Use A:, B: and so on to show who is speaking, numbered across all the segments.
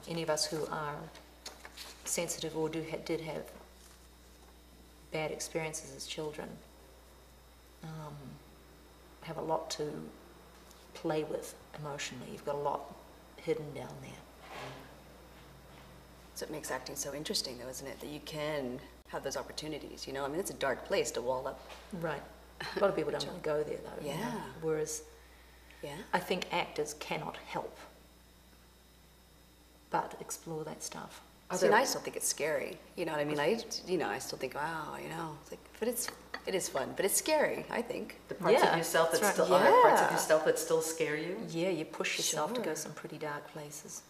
A: any of us who are sensitive or did have bad experiences as children have a lot to play with emotionally. You've got a lot hidden down there.
B: So it makes acting so interesting, though, isn't it? That you can have those opportunities, you know? I mean, it's a dark place to wall up.
A: Right. A lot of people don't want to go there, though.
B: Yeah.
A: You know? Whereas
B: Yeah.
A: I think actors cannot help but explore that stuff.
B: See, and I still think it's scary. You know what I mean? I still think, wow, you know, it's like, but it is fun, but it's scary, I think.
C: The parts of yourself that still are there parts of yourself that still scare you?
A: Yeah, you push yourself to go some pretty dark places.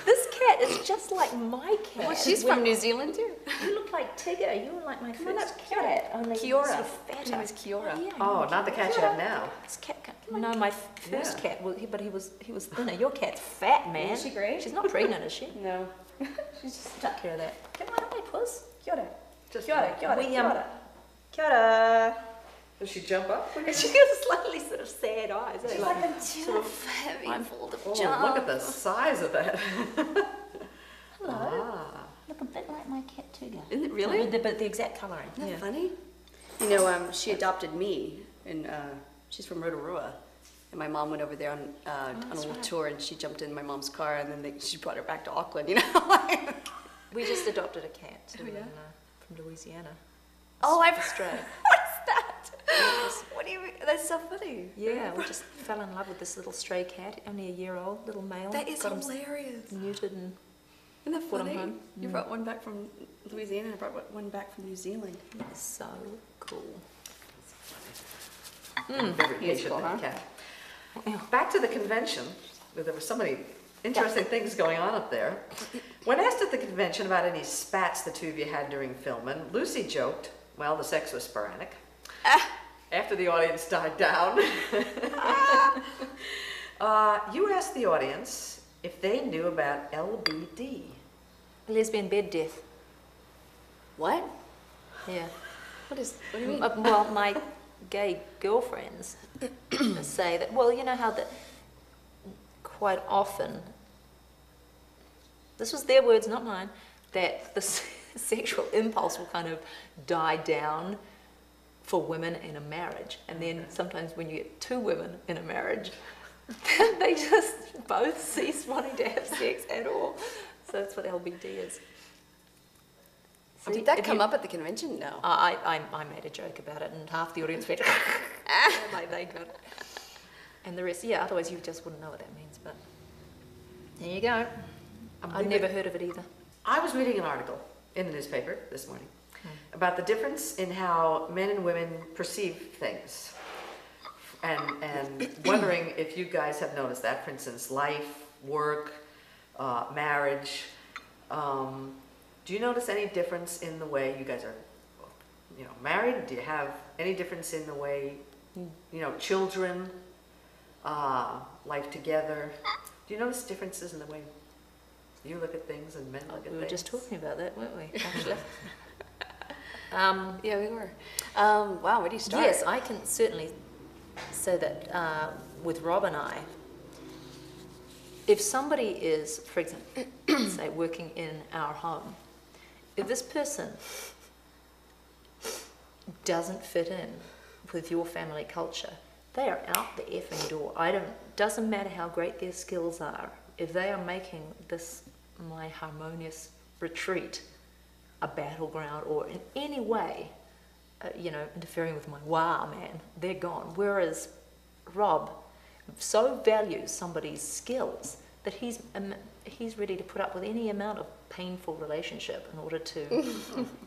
A: This cat is just like my cat.
B: Well, she's from New Zealand too.
A: You look like Tigger. You were like my first cat.
B: Kiora.
A: Sort of fatter.
B: Her name is Kiora.
A: Oh, yeah,
C: Oh, not the cat you have now.
A: This cat. No, my first cat. Well, but he was thinner. Your cat's fat, man.
D: Is she great?
A: She's not pregnant, is she?
D: No. She's just...
A: Take care of that. Come on, my puss.
D: Kia ora.
C: Just
D: Kia ora, kia ora,
A: We,
D: kia ora. Kia ora.
C: Does she jump up?
A: She has slightly sort of sad eyes.
D: She's like a sort of
B: Heavy, full of
C: Oh,
B: junk.
C: look at the size of that.
A: Hello. Look a bit like my cat Tigger.
B: Isn't it really?
A: But the exact colouring.
B: Isn't that funny? You know, she adopted me, and she's from Rotorua. And my mom went over there on a little tour, and she jumped in my mom's car, and then she brought her back to Auckland, you know?
A: We just adopted a cat too,
B: yeah?
A: from Louisiana.
B: Oh, I've
A: Stray.
B: What's that? What do you mean? That's so funny.
A: Yeah, we just fell in love with this little stray cat, only a year old, little male.
B: That is
A: Got him
B: hilarious.
A: neutered and
B: Isn't that
A: brought him
B: funny?
A: home.
B: You brought one back from Louisiana, and I brought one back from New Zealand.
A: It's so cool.
C: Very patient
B: Beautiful,
C: little
B: huh?
C: cat. Back to the convention. There were so many interesting things going on up there. When asked at the convention about any spats the two of you had during filming, Lucy joked, well, the sex was sporadic. After the audience died down, you asked the audience if they knew about LBD.
A: Lesbian bed death.
B: What?
A: Yeah.
B: What do you mean?
A: Well, my gay girlfriends say that, well, you know how that quite often, this was their words, not mine, that the sexual impulse will kind of die down for women in a marriage. And then sometimes when you get two women in a marriage, they just both cease wanting to have sex at all. So that's what LBD is. So
B: did that come up at the convention? No.
A: I made a joke about it, and half the audience went, like they got it. And the rest, yeah, otherwise you just wouldn't know what that means. But there you go. I'd never heard of it either.
C: I was reading an article in the newspaper this morning about the difference in how men and women perceive things. And wondering if you guys have noticed that, for instance, life, work, marriage. Do you notice any difference in the way you guys are, married? Do you have any difference in the way, children, life together? Do you notice differences in the way you look at things and men look at things?
A: We were just talking about that, weren't we, actually?
B: Yeah, we were. Wow, where do you start?
A: Yes, I can certainly say that with Rob and I, if somebody is, for example, say working in our home, if this person doesn't fit in with your family culture, they are out the effing door. Doesn't matter how great their skills are, if they are making this, my harmonious retreat, a battleground, or in any way, interfering with my wow, man, they're gone. Whereas Rob so values somebody's skills that he's ready to put up with any amount of painful relationship in order to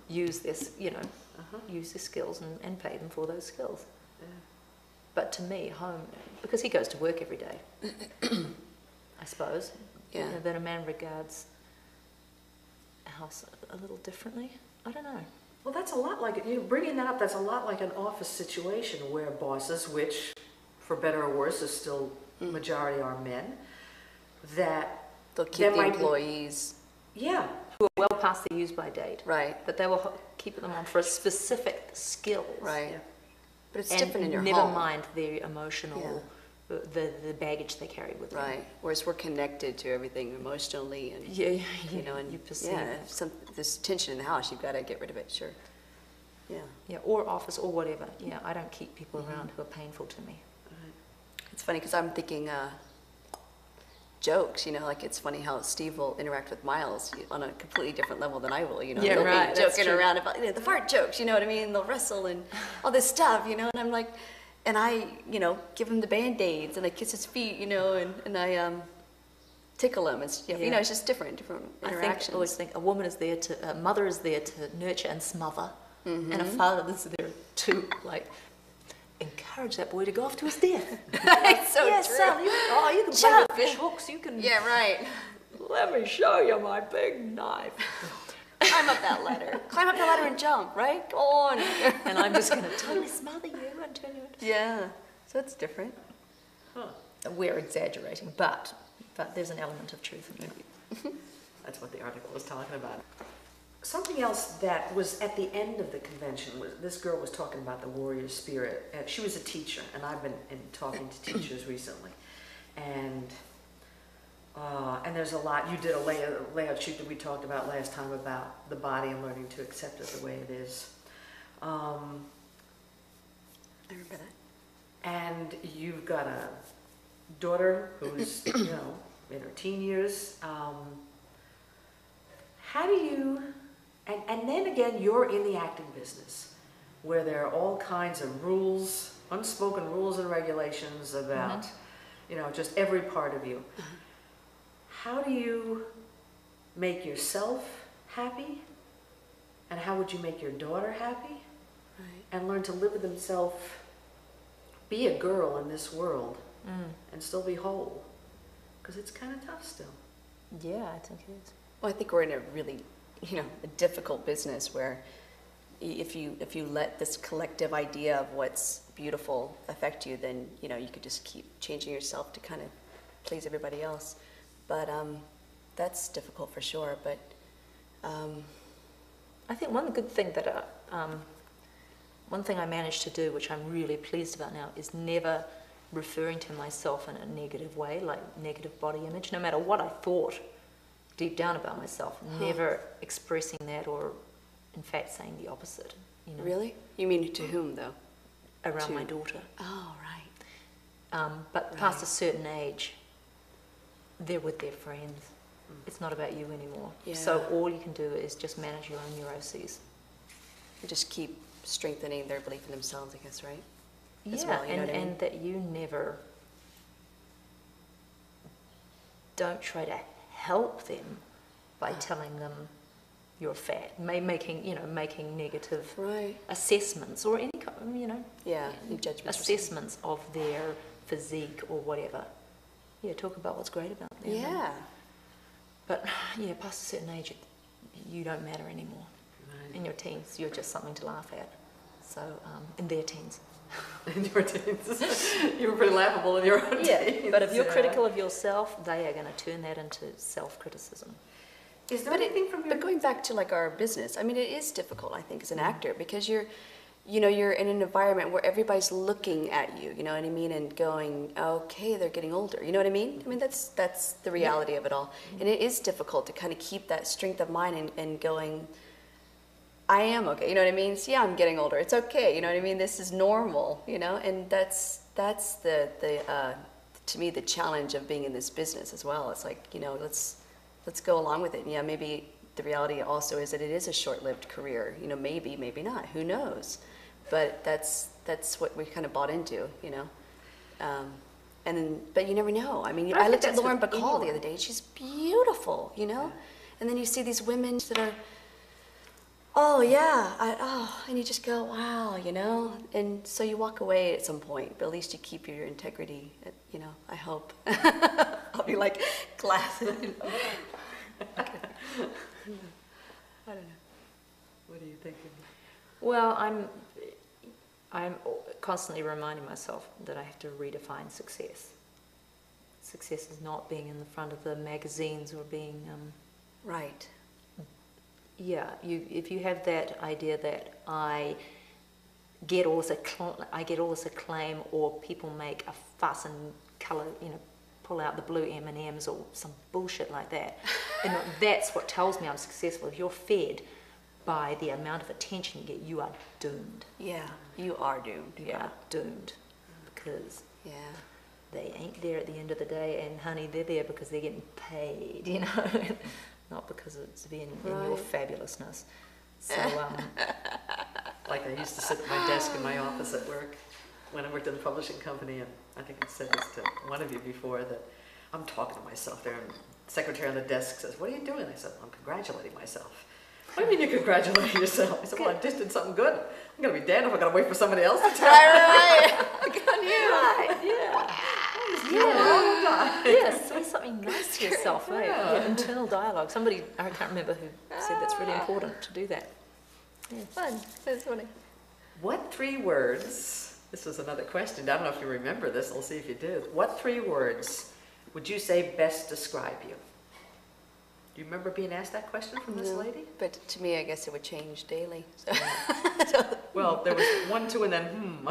A: use this, use his skills and pay them for those skills. Yeah. But to me, home, because he goes to work every day, I suppose, that a man regards a house a little differently. I don't know.
C: Well, that's a lot like, bringing that up, that's a lot like an office situation where bosses, which, for better or worse, is still majority are men, that
B: they'll keep the employees.
C: Yeah.
A: Who are well past the use by date.
B: Right.
A: But they will keep them on for a specific skills.
B: Right.
C: Yeah.
B: But it's different in your
A: never
B: home.
A: mind their emotional the baggage they carry with them.
B: Right. Whereas we're connected to everything emotionally, and
A: Yeah,
B: you know, and
A: you perceive
B: yeah,
A: it.
B: if there's tension in the house, you've got to get rid of it. Sure. Yeah.
A: Yeah, or office or whatever. Yeah, I don't keep people around who are painful to me.
B: It's funny because I'm thinking jokes, you know, like it's funny how Steve will interact with Miles on a completely different level than I will, you know.
A: Yeah,
B: They'll
A: right,
B: be
A: that's
B: joking
A: true.
B: around about, you know, the fart jokes, you know what I mean? They'll wrestle and all this stuff, you know, and I'm like, and I, you know, give him the Band-Aids and I kiss his feet, you know, and I tickle him. It's, you know,
A: Yeah.
B: it's just different interactions.
A: I always think a woman is there to, a mother is there to nurture and smother, and a father is there to, like, encourage that boy to go off to his death.
B: It's so
A: Yes,
B: true.
A: son, you can play with fish hooks, you can...
B: Yeah, right.
A: Let me show you my big knife.
B: Climb up that ladder. Climb up the ladder and jump, right? Go on.
A: And I'm just going to totally smother you and turn you into...
B: Yeah. So it's different.
A: We're exaggerating, but there's an element of truth in that.
C: That's what the article was talking about. Something else that was at the end of the convention was this girl was talking about the warrior spirit. She was a teacher, and I've been talking to teachers recently, and there's a lot. You did a layout sheet that we talked about last time about the body and learning to accept it the way it is.
B: I remember that.
C: And you've got a daughter who's you know in her teen years. How do you? And then again, you're in the acting business, where there are all kinds of rules, unspoken rules and regulations about, you know, just every part of you. How do you make yourself happy? And how would you make your daughter happy?
B: Right.
C: And learn to live with themselves, be a girl in this world, and still be whole? Because it's kind of tough still.
A: Yeah, I think it is.
B: Well, I think we're in a really, you know, a difficult business where if you let this collective idea of what's beautiful affect you, then, you know, you could just keep changing yourself to kind of please everybody else. But that's difficult for sure. But
A: I think one good thing that one thing I managed to do, which I'm really pleased about now, is never referring to myself in a negative way, like negative body image, no matter what I thought deep down about myself, never expressing that, or in fact saying the opposite. You know,
B: really? You mean to whom, though?
A: around
B: To-
A: my daughter.
B: Oh, right.
A: But past a certain age, they're with their friends. It's not about you anymore.
B: Yeah.
A: So all you can do is just manage your own neuroses.
B: You just keep strengthening their belief in themselves, I guess, right? As
A: Yeah,
B: well, you know what I mean?
A: and that you never don't try to help them by telling them you're fat, making negative
B: Right.
A: assessments or any kind,
B: Yeah, judgments.
A: assessments of their physique or whatever. Yeah, talk about what's great about them.
B: Yeah.
A: But yeah, past a certain age, you don't matter anymore.
C: Right.
A: In your teens, you're just something to laugh at. So in their teens.
C: In your teens. You were pretty laughable in your own teens.
A: But if you're
C: yeah.
A: critical of yourself, they are going to turn that into self-criticism.
C: Is there anything from your...
B: But going back to like our business, I mean, it is difficult, I think, as an actor, because you're in an environment where everybody's looking at you, you know what I mean, and going, okay, they're getting older, you know what I mean? I mean, that's the reality of it all. And it is difficult to kind of keep that strength of mind and going, I am okay, you know what I mean? So yeah, I'm getting older, it's okay, you know what I mean? This is normal, you know, and that's the to me, the challenge of being in this business as well. It's like, let's go along with it. Yeah, maybe the reality also is that it is a short-lived career. You know, maybe not. Who knows? But that's what we kind of bought into. But you never know. I mean,
C: But I
B: I looked
C: think
B: at Lauren
C: that's with
B: Bacall the
C: anyone.
B: other day. She's beautiful. And then you see these women that are, oh yeah, and you just go, wow, And so you walk away at some point, but at least you keep your integrity. I hope. I'll be like glass. I don't know.
C: What are you thinking?
A: Well, I'm constantly reminding myself that I have to redefine success. Success is not being in the front of the magazines or being...
B: Right.
A: Yeah, if you have that idea that I get all this I get all this acclaim, or people make a fuss and colour, pull out the blue M&Ms or some bullshit like that. And that's what tells me I'm successful. If you're fed by the amount of attention you get, you are doomed.
B: Yeah, you are doomed.
A: You are doomed, because
B: Yeah.
A: they ain't there at the end of the day, and honey, they're there because they're getting paid, not because it's been in your fabulousness. So,
C: Like I used to sit at my desk in my office at work when I worked in the publishing company, and I think I said this to one of you before, that I'm talking to myself there, and the secretary on the desk says, "What are you doing?" I said, "I'm congratulating myself." "What do you mean you're congratulating yourself?" I said, "Well, I just did something good. I'm going to be damned if I'm going to wait for somebody else to tell me."
B: Good on you.
A: right, yeah, say something nice to yourself, right? Yeah, internal dialogue. Somebody, I can't remember who said that's really important to do that.
B: Yeah, fun. That's funny.
C: What 3 words, this was another question, I don't know if you remember this, I'll see if you do. What 3 words would you say best describe you? Do you remember being asked that question from this lady?
B: But to me, I guess it would change daily. So.
C: Well, there was 1, 2, and then